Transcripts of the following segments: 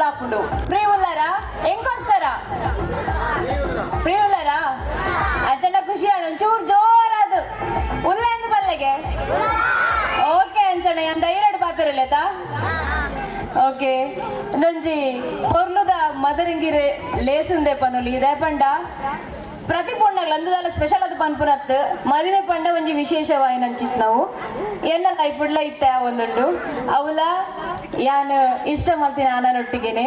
ಉಳ್ಳಾಪುಂಡು free ಉಳ್ಳಾರ ಹೆಂಗ್ ಕೊಡ್ತಾರ free ಉಳ್ಳಾರ ಅಚ್ಚಂಡ ಖುಷಿ ಆಡು ಒಂಚೂರು ಜೋರಾದು ಉಲ್ಲ ಎಂದು ಬಲ್ಲೆಗೆ ಓಕೆ ಅಂಚಣ್ಣ ಎಂದ ಎರಡು ಪಾತ್ರಲೆತ ಓಕೆ ನೊಂಜಿ ಪೊರ್ಲುದ ಮದರಿಂಗಿರೆ ಲೇಸುಂದೆ ಪನುಲಿ ಇದೇ ಪಂಡ ಪ್ರತಿ ಪೊಂಡಗಳು ಅಂದುದಲ್ಲ ಸ್ಪೆಷಲ್ ಅದು ಪನ್ಪುರತ್ ಮದುವೆ ಪಂಡ ಒಂಜಿ ವಿಶೇಷವಾಯಿನ ಅಂಚಿತ್ ನಾವು ಎನ್ನ ಲೈಫುಡ್ಲ ಇತ್ತ ಒಂದುಂಡು ಅವಲ ಯಾನ್ ಇಷ್ಟ ಮಲ್ತಿನ ಆನನೊಟ್ಟಿಗೆನೆ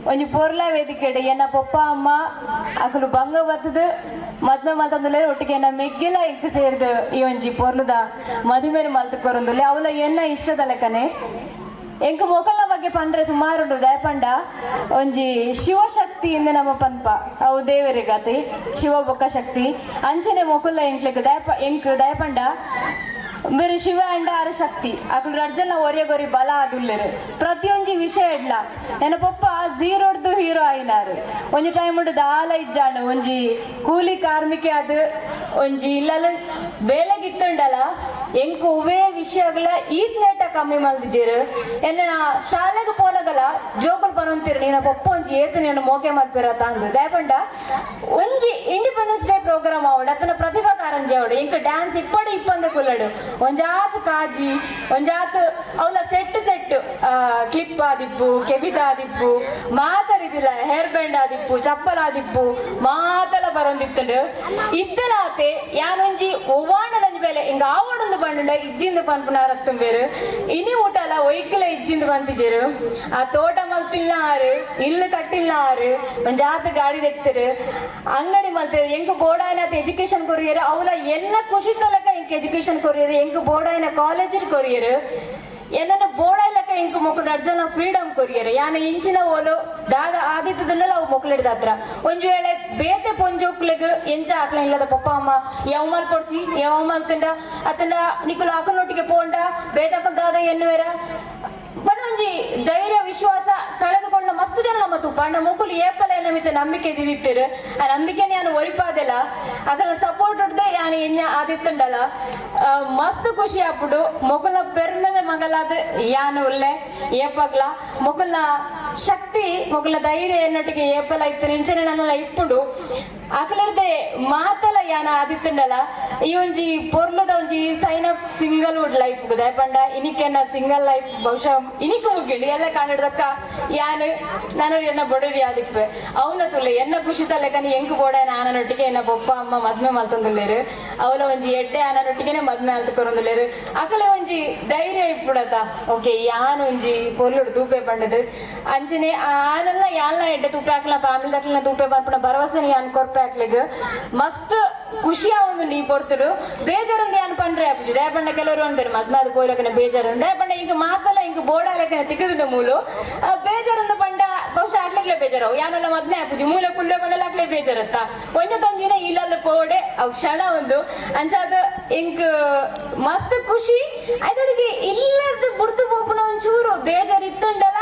ಒಂಜಿ ಪೊರ್ಲ ವೇದಿಕೆಡೆ ಎನ್ನ ಪಪ್ಪ ಅಮ್ಮ ಅಕಲು ಬಂಗ ಬತ್ತದು ಮದ್ಮೆ ಮಲ್ತಂದುಲೆ ಒಟ್ಟಿಗೆ ಎನ್ನ ಮೆಗ್ಗಿಲ ಎಂಕ್ ಸೇರ್ದು ಈ ಒಂಜಿ ಪೊರ್ಲುದ ಮದುವೆ ಮಲ್ತುಕೊರೊಂದುಲೆ ಅವಲ ಎನ್ನ ಇಷ್ಟದ ಲೆಕ್ಕನೆ ಎಂಕ ಮೊಕಲ್ನ ಬಗ್ಗೆ ಪಂಡ್ರೆ ಸುಮಾರುಂಡು ದಯಪಂಡ ಒಂಜಿ ಶಿವಶಕ್ತಿ ಇಂದ ನಮ್ಮ ಪನ್ಪ ಅವು ದೇವರಿಗತಿ ಶಿವ ಬೊಕ್ಕ ಶಕ್ತಿ ಅಂಚನೆ ಮೊಕಲ್ಲ ಎಂಕ್ ದಯಪಂಡ ಬೇರೆ ಶಿವ ಅಂಡ ಆರ ಶಕ್ತಿ ಅಕಲು ರಡ್ಜನ ಒರಿಯಗೊರಿ ಬಲ ಆದುಲ್ಲೆರು ಪ್ರತಿಯೊಂಜಿ ವಿಷಯ ಇಡ್ಲ ನನ್ನ ಪಪ್ಪ ಝೀರೋಡ್ದು ಹೀರೋ ಆಯ್ನಾರು ಒಂಜಿ ಟೈಮ್ ಉಂಡು ದಾಲ ಇಜ್ಜಾಂಡು ಒಂಜಿ ಕೂಲಿ ಕಾರ್ಮಿಕೆ ಅದು ಒಂಜಿ ಇಲ್ಲಲು ಬೇಲೆಗಿತ್ತುಂಡಲ್ಲ ಎಂಕು ಉವೇ ವಿಷಯಗಳ ಈದ್ ನೆಟ್ಟ ಕಮ್ಮಿ ಮಲ್ದಿಜೇರು ಎನ್ನ ಶಾಲೆಗೆ ಪೋನಗಲ ಜೋಕಲ್ ಪನೊಂತಿರು ನೀನ ಪಪ್ಪ ಒಂಜಿ ಏತು ನೀನು ಮೋಕೆ ಮಲ್ಪಿರ ತಂದು ದಯಪಂಡ ಒಂಜಿ ಇಂಡಿಪೆಂಡೆನ್ಸ್ ಡೇ ಪ್ರೋಗ್ರಾಮ್ ಆವಡು ಅತನ ಪ್ರತಿಭಾ ಕಾರಂಜಿ ಆವಡು ಎಂಕ ಡ್ಯಾನ್ಸ್ ಇಪ್ಪಡು ಇಪ್ಪಂದ ಕುಲ್ಲಡು ಒಂಜಾತ್ ಕಾಜಿ ಒಂಜಾತ್ ಅವಲ ಸೆಟ್ ಕ್ಲಿಪ್ ಆದಿಪ್ಪು ಕೆಬಿತ ಆದಿಪ್ಪು ಮಾತರಿದಿಲ್ಲ ಹೇರ್ ಬ್ಯಾಂಡ್ ಆದಿಪ್ಪು ಚಪ್ಪಲ್ ಆದಿಪ್ಪು ಮಾತಲ ಬರೊಂದಿತ್ತಂಡು ಇದ್ದಲಾತೆ ಯಾನೊಂಜಿ ಒವ್ವಾಂಡನೊಂಜಿ ಬೇಲೆ ಹಿಂಗ ಆವಡೊಂದು ಬಂಡುಂಡ ಇಜ್ಜಿಂದ ಪನ್ಪುನಾರತ್ತಂ ಬೇರು ಇನಿ ಊಟಲ ಒಯ್ಕಲ ಇಜ್ಜಿಂದ ಬಂತಿಜೇರು ಆ ತೋಟ ಮಲ್ತಿಲ್ಲ ಆರು ಇಲ್ಲು ಕಟ್ಟಿಲ್ಲ ಆರು ಒಂಜಾತ್ ಗಾಡಿ ತೆಗ್ತರು ಅಂಗಡಿ ಮಲ್ತರು ಎಂಕ ಬೋಡಾಯ್ನಾತ್ ಎಜುಕೇಶನ್ ಕೊರಿಯರು ಅವಲ ಎನ್ನ ಖುಷಿ ತಲಕ ಎಂಕ ಎಜುಕೇಶನ್ ಕೊರಿಯರು ಎಂಕ ಬೋಡಾಯ್ನ ಕಾಲೇಜ್ ಕೊರಿಯರು ಏನನ್ನ ಬೋಡಾಯ್ಲಕ ಎಂಕ ಮೊಕ್ಕಳು ಅರ್ಜನ ಫ್ರೀಡಮ್ ಕೊರಿಯರು ಯಾನ ಇಂಚಿನ ಓಲು ದಾದ ಆದಿತ್ತದನ್ನೆಲ್ಲ ಅವು ಮೊಕ್ಕಳಿಡ್ದ ಹತ್ರ ಒಂಜಿ ವೇಳೆ ಬೇತೆ ಪೊಂಜೋಕ್ಲೆಗ್ ಎಂಚ ಆಕ್ಲ ಇಲ್ಲದ ಪಪ್ಪ ಅಮ್ಮ ಯಾವ ಮಲ್ ಕೊಡ್ಸಿ ಯಾವ ಮಲ್ತಂಡ ಅತಂಡ ನಿಕುಲು ಅಕ್ಕನೊಟ್ಟಿಗೆ ಪೋಂಡ ಬೇತಕ್ಕಲ್ ದಾದ ಎನ್ನುವೇರ ಬಟ್ ಒಂಜಿ ಧೈರ್ಯ ವಿಶ್ವಾಸ ಕಳೆದುಕೊಂಡ ಮಸ್ತ್ ಜನ ನಮ್ಮ ತುಪ್ಪ ಮುಕುಲು ಏಪಲ ನಮಿತ ನಂಬಿಕೆ ದಿದಿತ್ತರು ಆ ನಂಬಿಕೆ ಯಾನು ಒರಿಪಾದೆಲ್ಲ ಅದರ ಸಪೋರ್ಟ್ ಉಡ್ದೆ ಯಾನು ಎನ್ನ ಆದಿತ್ತಂಡಲ್ಲ ಮಸ್ತ್ ಖುಷಿ ಆಗ್ಬಿಡು ಮೊಕಲ್ನ ಪೆರ್ಮದ ಮಗಲಾದ ಯಾನು ಉಲ್ಲೆ ಏಪಗ್ಲ ಮೊಕಲ್ನ ಶಕ್ತಿ ಮೊಕಲ್ನ ಧೈರ್ಯ ಎನ್ನೊಟ್ಟಿಗೆ ಏಪಲ ಇತ್ತು ಇಂಚನೆ ನನ್ನೆಲ್ಲ ಇಪ್ಪುಡು ಅಕಲರ್ದೆ ಮಾತಲ ಯಾನ ಆದಿತ್ತಂಡಲ್ಲ ಈ ಒಂಜಿ ಪೊರ್ಲುದ ಒಂಜಿ ಸೈನ್ ಅಪ್ ಸಿಂಗಲ್ ವುಡ್ ಲೈಫ್ ದಯಪಂಡ ಇನಿಕೆನ್ನ ಸಿಂಗಲ್ ಲೈಫ್ ಬಹುಶಃ ಇನಿಕು ಮುಗಿಂಡು ಎಲ್ಲ ಕಾಣಿಡ್ದಕ್ಕ ಯಾನು ನಾನು ಎನ್ನ ಬೊಡವಿ ಆದಿಪ್ಪೆ ಅವನ ತುಲ್ಲೆ ಎನ್ನ ಖುಷಿ ತಲೆಕನಿ ಎಂಕು ಬೋಡಾಯನ ಆನನೊಟ್ಟಿಗೆ ಎನ್ನ ಪಪ್ಪ ಅಮ್ಮ ಮದ್ಮೆ ಮಲ್ತೊಂದುಲ್ಲೇರು ಅವಲ ಒಂಜಿ ಎಡ್ಡೆ ಆನನೊಟ್ಟಿಗೆನೆ ಮದ್ಮೆ ಆಲ್ತುಕೊರೊಂದುಲ್ಲೇರು ಅಕಲೆ ಒಂಜಿ ಧೈರ್ಯ ಇಪ್ಪುಡತ ಓಕೆ ಯಾನ್ ಒಂಜಿ ಪೊರ್ಲುಡು ತೂಪೆ ಪಂಡದು ಅಂಚನೆ ಆನೆಲ್ಲ ಯಾಲ್ನ ಎಡ್ಡೆ ತೂಪೆ ಹಾಕ್ಲ ಫ್ಯಾಮಿಲಿ ದಕ್ಲನ ತೂಪೆ ಪಂಪನ ಭರವಸೆನ ಯಾನ್ ಕೊರ್ಪೆ ಹಾಕ್ಲಿಗ್ ಮಸ್ತ್ ಖುಷಿ ಆವೊಂದು ನೀ ಕೊಡ್ತರು ಬೇಜಾರಂದು ಯಾನ್ ಪಂಡ್ರೆ ಆಪುಜಿ ದಯಪಂಡ ಕೆಲವರು ಉಂಟರು ಮದ್ಮೆ ಅದು ಕೋಯ್ಲಕನ ಬೇಜಾರು ದಯಪಂಡ ಇಂಕ ಮಾತಲ್ಲ ಇಂಕ ಬೋಡಾಲಕನ ತಿಕ್ಕದ ಮೂಲು ಬೇಜಾರಂದು ಪಂಡ ಬಹುಶಃ ಹಾಕ್ಲಿಕ್ಲೆ ಬೇಜಾರವು ಯಾನೆಲ್ಲ ಮದ್ಮೆ ಆಪುಜಿ ಮೂಲ ಕುಲ್ಲೆ ಪಂಡಲ್ಲ ಹಾಕ್ಲೆ ಬೇಜಾರತ್ತ ಒಂಜ ತಂದಿನ ಇಲ್ಲಲ್ಲ ಪೋಡೆ ಅವ್ ಕ್ಷಣ ಒಂದು ಅಂಚಾದ ಇಂಕ ಮಸ್ತ್ ಖುಷಿ ಅದೊಳಗೆ ಇಲ್ಲದ ಬುಡ್ದು ಪೋಪುನ ಒಂಚೂರು ಬೇಜಾರು ಇತ್ತುಂಡಲ್ಲ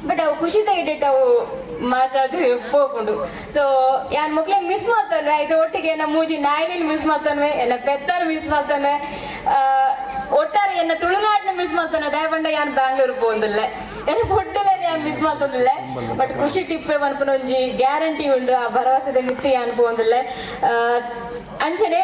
ಬಟ್ ಅವು ಖುಷಿ ತೆಗಿಟ್ಟು ಅವು ಮಾತಾದು ಹೋಗ್ಕೊಂಡು ಸೊ ಯಾನ್ ಮಕ್ಳೆ ಮಿಸ್ ಮಾಡ್ತಾನೆ ಇದು ಒಟ್ಟಿಗೆ ಎನ್ನ ಮೂಜಿ ನಾಯಿಲಿನ ಮಿಸ್ ಮಾಡ್ತಾನೆ ಎನ್ನ ಪೆತ್ತಾರ ಮಿಸ್ ಮಾಡ್ತಾನೆ ಒಟ್ಟಾರೆ ಎನ್ನ ತುಳುನಾಡಿನ ಮಿಸ್ ಮಾಡ್ತಾನೆ ದಯಪಂಡ ಯಾನ್ ಬ್ಯಾಂಗ್ಳೂರ್ ಪೋಂದಿಲ್ಲ ಎನ್ನ ಫುಡ್ಡಲ್ಲ ಯಾನ್ ಮಿಸ್ ಮಾಡ್ತಂದಿಲ್ಲ ಬಟ್ ಖುಷಿ ಟಿಪ್ಪೆ ಮನ್ಪುನ ಒಂಜಿ ಗ್ಯಾರಂಟಿ ಉಂಡು ಆ ಭರವಸೆದ ಮಿತ್ತಿ ಯಾನ್ ಪೋಂದಿಲ್ಲ ಅಂಚನೆ